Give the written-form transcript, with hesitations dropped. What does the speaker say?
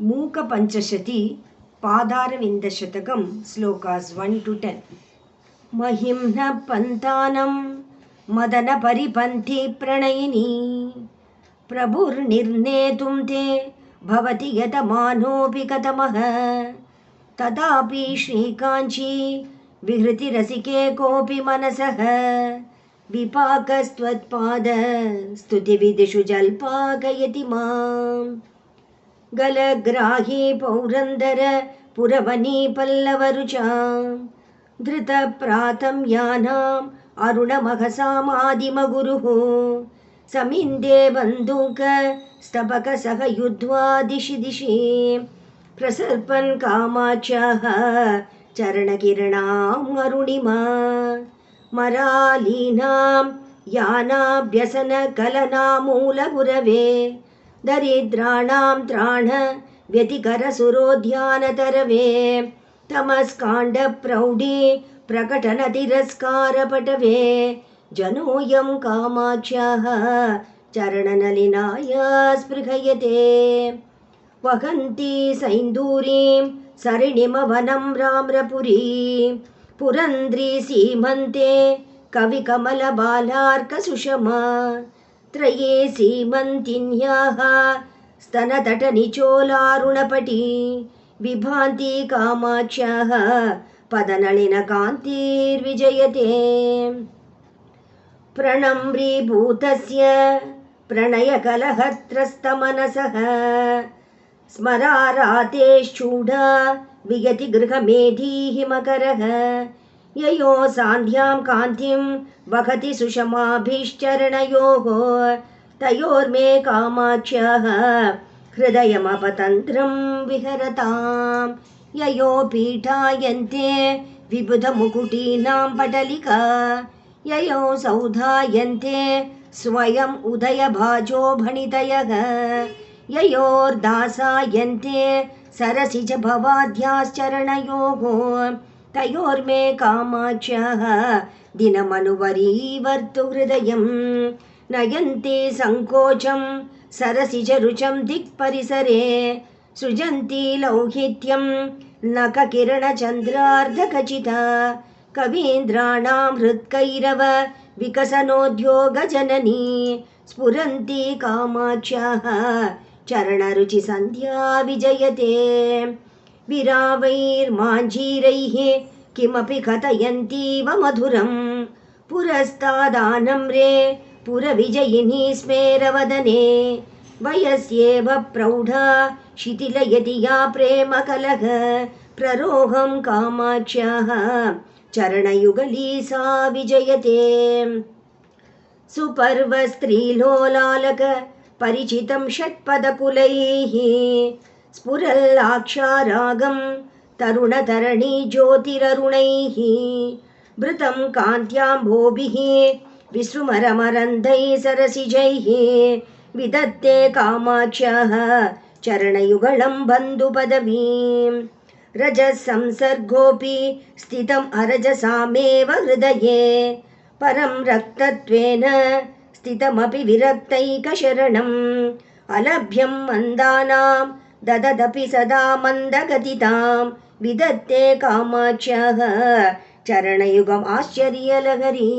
मूकपञ्चशती पादारविन्दशतकं shlokas 1 to 10। Mahimna पन्तानं मदनपरिपन्थी प्रणयिनी प्रभुर्निर्णेतुं ते भवति यतमानोऽपि कथमः। तथापि श्रीकाञ्ची विहृतिरसिके कोऽपि मनसः विपाकस्त्वत्पाद स्तुतिविधिषु जल्पाकयति माम्। गलग्राही पौरन्दर पुरवनी पल्लवरुचां धृतप्रातं यानाम् अरुणमहसामादिमगुरुः समिन्दे बन्दूक स्तबक सह युद्ध्वा दिशि दिशि प्रसर्पन् कामाख्याः चरणकिरणाम् अरुणिमा मरालीनां यानाभ्यसनकलनामूलगुरवे दरिद्राणां त्राण व्यतिकरसुरोद्यानतरवे तमस्काण्डप्रौढी प्रकटनतिरस्कारपटवे जनोऽयं कामाख्याः चरणनलिनाय स्पृहयते। वहन्ति सैन्दूरीं सरिणिमवनं राम्रपुरी पुरन्द्री सीमन्ते कविकमलबालार्कसुषमा त्रये सीमन्तिन्याः स्तनतटनिचोलारुणपटी विभान्ति कामाख्याः पदनलिनकान्तिर्विजयते। प्रणम्रीभूतस्य प्रणयकलहत्रस्तमनसः स्मरारातेश्चूडा वियति गृहमेधीः मकरः ययो सान्ध्यां कान्तिं वहति सुषमाभिश्चरणयोः तयोर्मे कामाख्याः हृदयमपतन्त्रं विहरतां ययो पीठायन्ते विबुधमुकुटीनां पटलिका ययो सौधायन्ते स्वयम् उदयभाजो भणितयः ययोर्दासायन्ते सरसिज भवाद्याश्चरणयोः तयोर्मे कामाख्याः दिनमनुवरीवर्तु हृदयं नयन्ति सङ्कोचं सरसिजरुचं दिक्परिसरे सृजन्ति लौहित्यं नखकिरणचन्द्रार्धखचिता कवीन्द्राणां हृत्कैरव विकसनोद्योगजननी स्फुरन्ति कामाख्याः चरणरुचिसन्ध्या विजयते। विरावैर्माञ्जीरैः किमपि कथयन्तीव मधुरं पुरस्तादानम्रे पुरविजयिनी स्मेरवदने वयस्येव प्रौढा शिथिलयति या प्रेमकलह प्ररोहं कामाख्याः चरणयुगली सा विजयते। सुपर्वस्त्रीलोलालक परिचितं षट्पदकुलैः स्फुरल्लाक्षारागं तरुणतरणी ज्योतिररुणैः भृतं कान्त्याम्भोभिः विसृमरमरन्दैः सरसिजैः विदत्ते कामाख्याः चरणयुगलं बन्धुपदवीं रजसंसर्गोऽपि स्थितम् अरजसामेव हृदये परं रक्तत्वेन स्थितमपि विरक्तैकशरणम् अलभ्यं मन्दानां दददपि सदा मन्दगतितां विदत्ते कामाख्याः चरणयुगम् आश्चर्यलहरी।